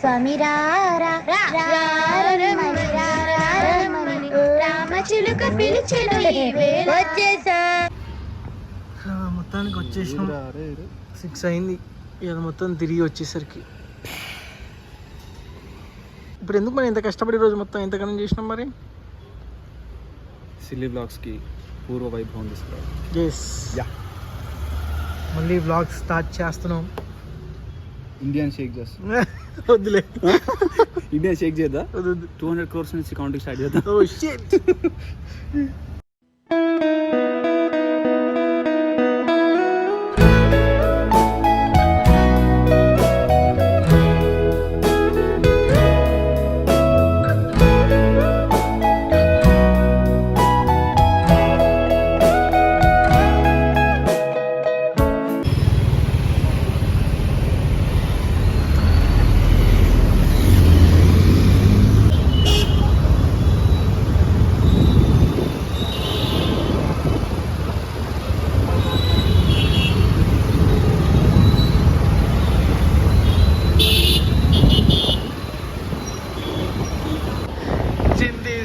స్వామి రామచిలుక పిలిచెను వచ్చేసా. మొత్తానికి వచ్చేసినాం. 6 అయింది ఇవాళ మొత్తం తిరిగి వచ్చేసరికి. ఇప్పుడు ఎందుకు మనం ఇంత కష్టపడి రోజు మొత్తం ఎంతగానో చేసినాం మరి? సిల్లీ బ్లాగ్స్కి పూర్వ వైభవం తీసుకురావాలి. ఎస్ యా, మళ్ళీ బ్లాగ్ స్టార్ట్ చేస్తున్నాం. ఇండియన్ షేక్ చేస్తాం. వద్దులే, ఇండియన్ షేక్ చేద్దా? 200 crores నుంచి కౌంటింగ్ స్టార్ట్ చేద్దాం. Oh shit.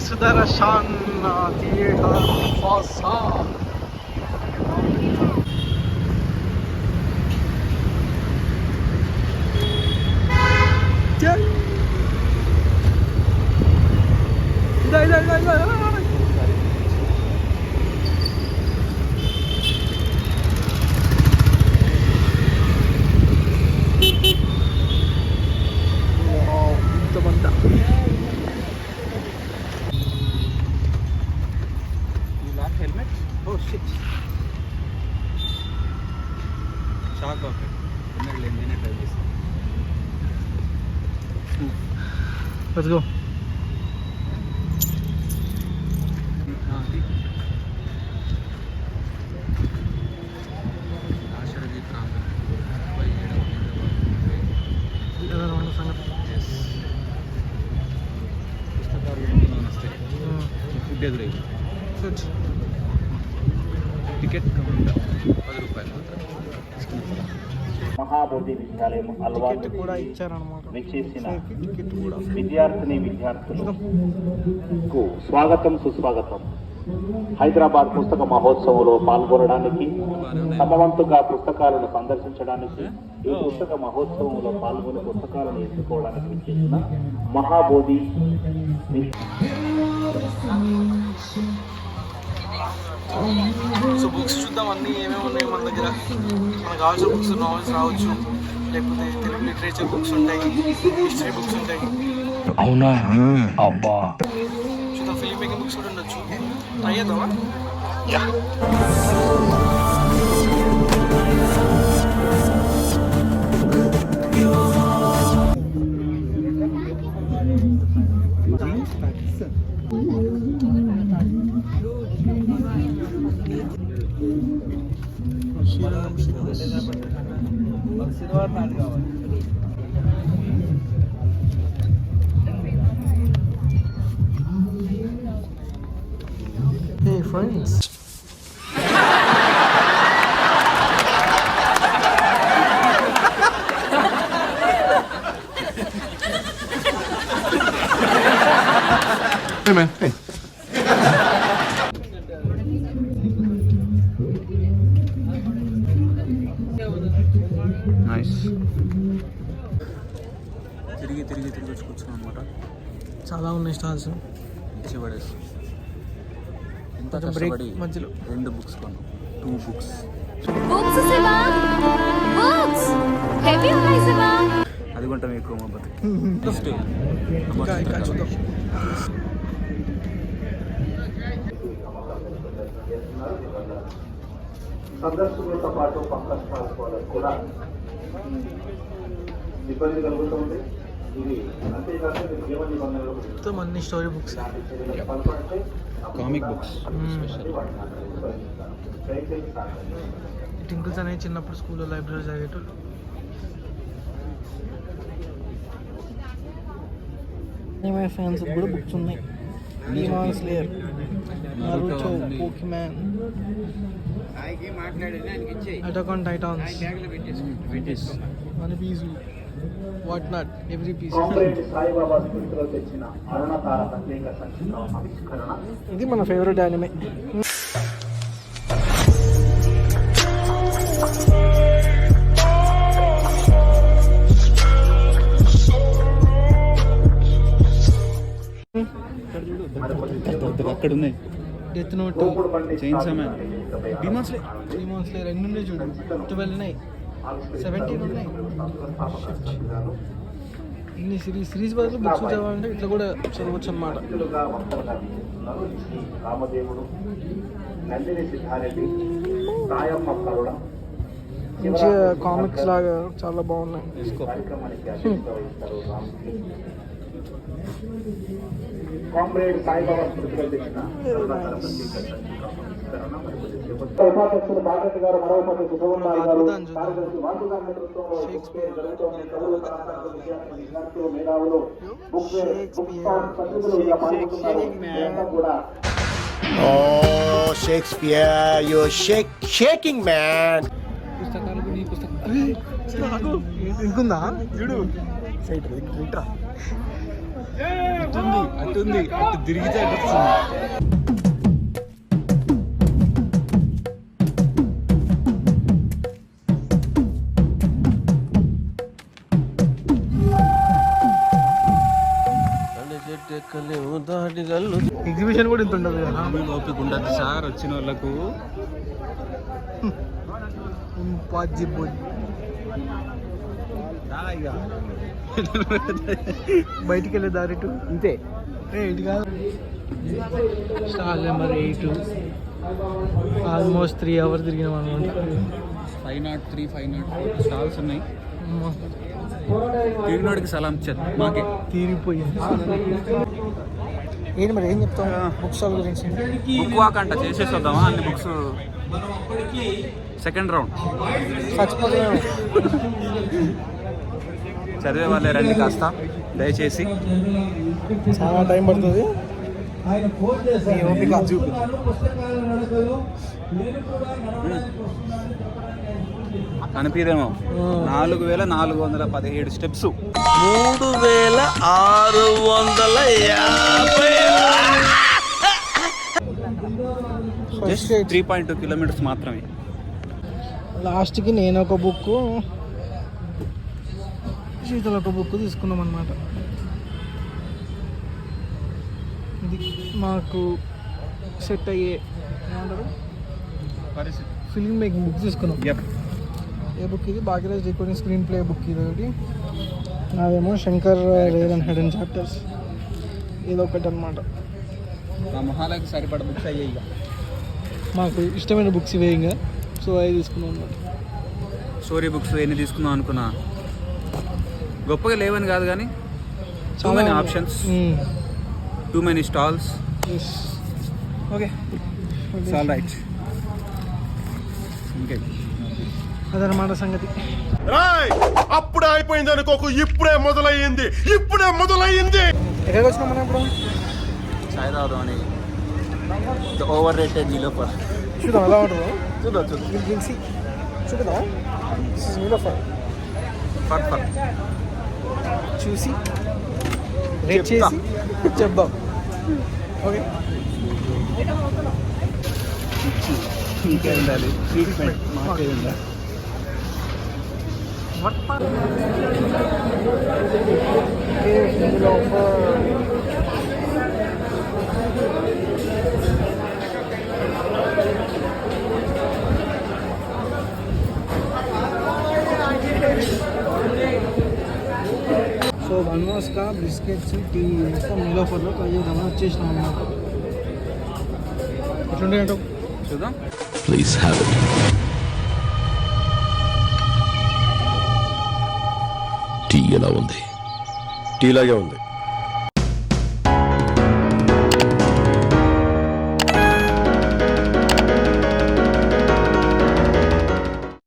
Sudarshan Theatre Facade. Let's go. Ticket 10 రూపాయలు. మహాబోధి విద్యాలయం అల్వాలు విచ్చేసిన విద్యార్థిని విద్యార్థులకు స్వాగతం సుస్వాగతం. హైదరాబాద్ పుస్తక మహోత్సవంలో పాల్గొనడానికి, సమవంతుగా పుస్తకాలను సందర్శించడానికి, ఈ పుస్తక మహోత్సవంలో పాల్గొని పుస్తకాలను ఎంచుకోవడానికి విచ్చేసిన మహాబోధి. సో బుక్స్ చూద్దాం, అన్నీ ఏమేమి ఉన్నాయి మన దగ్గర. మనకు కావాల్సిన బుక్స్ నావెల్స్ రావచ్చు, లేకపోతే తెలుగు లిటరేచర్ బుక్స్ ఉంటాయి, హిస్టరీ బుక్స్ ఉంటాయి. అవునా? అబ్బా, చూద్దాం. ఫిల్మ్ మేకింగ్ బుక్స్ కూడా ఉండొచ్చు. ట్రై చేద్దామా? Hey friends. Hey man, hey. Nice. తిరిగి వచ్చి కూర్చున్నాం అనమాట. చాలా ఉన్నాయి స్టాల్స్. ఇచ్చి పడేసి ఎంత బ్రేక్ కష్టపడి మధ్యలో 2 బుక్స్ కొన్నాం. 2 books. Books Shiva, books heavy ఉన్నాయి శివా. అది కొంటాం ఎక్కువ మా బతుకు. నెక్స్ట్ ఇంకా చూద్దాం. సందర్శకులతో పాటు పక్క స్టాల్స్ వాళ్ళకు కూడా ఇబ్బంది కలుగుతుంది. ఇది అంతేకాక జీవ నిబంధనలు మొత్తం అన్ని స్టోరీ బుక్స్, కామిక్ బుక్స్. టింకుల్స్ అనేది చిన్నప్పుడు స్కూల్లో లైబ్రరీ చదివేటోళ్ళు. ఏమైనా ఫ్యాన్స్ కూడా బుక్స్ ఉన్నాయి. Demon Slayer, Naruto, Pokemon, attack on titans, one piece, what not every piece. Comrade Saibaba స్ఫూర్తిలో తెచ్చిన అరుణతార ప్రత్యేక సంచిక ఆవిష్కరణ. ఇది మన ఫేవరెట్ యానిమే. అక్కడ ఉన్నాయి డెత్ నోట్, గోపుడు బండి చైన్స్ మ్యాన్, డిమాన్స్ లే. 3 months రెండు ఉన్నాయి చూడు, 12 ఉన్నాయి, 17 ఉన్నాయి. ఇన్ని సిరీస్ బదులు బుక్స్ చదవాలంటే ఇట్లా కూడా చదవచ్చు అన్నమాట. భక్తులుగా వక్తలుగా తీసుకున్నారు శ్రీ రామదేవుడు, నందిని సిద్ధారెడ్డి, సాయమ్మ కరుణ. మంచిగా కామిక్స్ లాగా చాలా బాగున్నాయి. కార్యక్రమానికి అధ్యక్షత వహిస్తారు రామ్కి. కామ్రేడ్ సాయిబాబా స్మృతిలో తెచ్చిన అరుణతార ప్రత్యేక సంచిక ఆవిష్కరణ. ఉపాధ్యక్షులు బాగట్ గారు, మరోపతి సుభవనాథ్ గారు, కార్యదర్శి వాసు గారి నేతృత్వంలో బుక్ ఫేర్ జరుగుతోంది. చదువు కళాశాల విద్యార్థులు, మేధావులు బుక్ ఫేర్, బుక్ స్టాల్ పత్రికలు ఇలా పాల్గొంటున్నారు. మీరంతా కూడా Oh, Shakespeare, you're shaking, man. పుస్తకాలు కూడా ఈ పుస్తకం ఇంకుందా చూడు, సైట్ ఇట్రా అటుంది అటు తిరిగితే అటు వస్తుంది. ఎగ్జిబిషన్ కూడా ఇంత ఉండదు కదా. ఓపిక ఉండదు సార్ వచ్చిన వాళ్ళకు. బయటికి వెళ్ళే దారి ఇంతే. ఇటు కాదు, స్టాల్ నెంబర్ 8. ఆల్మోస్ట్ 3 hours తిరిగినాం అనమాట. 503, 504 స్టాల్స్ ఉన్నాయి. తిరిగినోడికి సలాం చెత్ మాకే తీరిపోయింది. ఏంటి మరి ఏం చెప్తాం బుక్ స్టాల్ గురించి? బుక్ వాక్ అంట చేసేసి వద్దామా అన్ని బుక్స్. సెకండ్ రౌండ్ చచ్చిపోతున్నాను. చదివే వాళ్ళే రండి కాస్త దయచేసి. చాలా టైం పడుతుంది. మీ ఓపిక చూపు. కనిపిదేమో 4417 స్టెప్స్. 3650. జస్ట్ 3.2 kilometers మాత్రమే. లాస్ట్కి నేను ఒక బుక్, శీతలు ఒక బుక్ తీసుకున్నాం అన్నమాట. ఇది మాకు సెట్ అయ్యే ఏమంటారు ఫిల్మ్ మేకింగ్ బుక్ తీసుకున్నాం. ఏ బుక్ ఇది? Bhagyaraj recording screen play book ఇది ఒకటి. అదేమో Shankar rare and hidden chapters, ఏదో ఒకటి అనమాట. మా మొహాలకి సరిపడ బుక్స్ అయ్యాయి. ఇక మాకు ఇష్టమైన బుక్స్ ఇవే ఇంకా, సో అవి తీసుకున్నాం అనమాట. స్టోరీ బుక్స్ ఎన్ని తీసుకుందాం అనుకున్నా, గొప్పగా లేవని కాదు కానీ too many options, too many stalls. Okay, all right. ఇంకే అదనమాట సంగతి. అప్పుడే అయిపోయింది అనుకోకు, ఇప్పుడే మొదలయ్యింది. ఎక్కడికి వచ్చినాం మనం ఇప్పుడు? చాయ్ తాగుదాం అని. Over rated Niloufer. చూద్దాం ఎలా ఉంటుందో. చూద్దాం చూద్దాం. నీలోఫర్ ఫర్ చూసి రేట్ చేసి చెప్దాం. ఓకే, ఇంకే ఉండాలి ట్రీట్మెంట్ మాకే ఉండాలి. సో బన్వాస్కా బిస్కెట్స్, టీ మొత్తం నీలోఫర్లో ట్రై చేద్దామని వచ్చేసినాం అన్నమాట. ఎట్లుంటాయి అంటావు? చూద్దాం. Please have it. టీ ఎలా ఉంది? టీ లాగే ఉంది.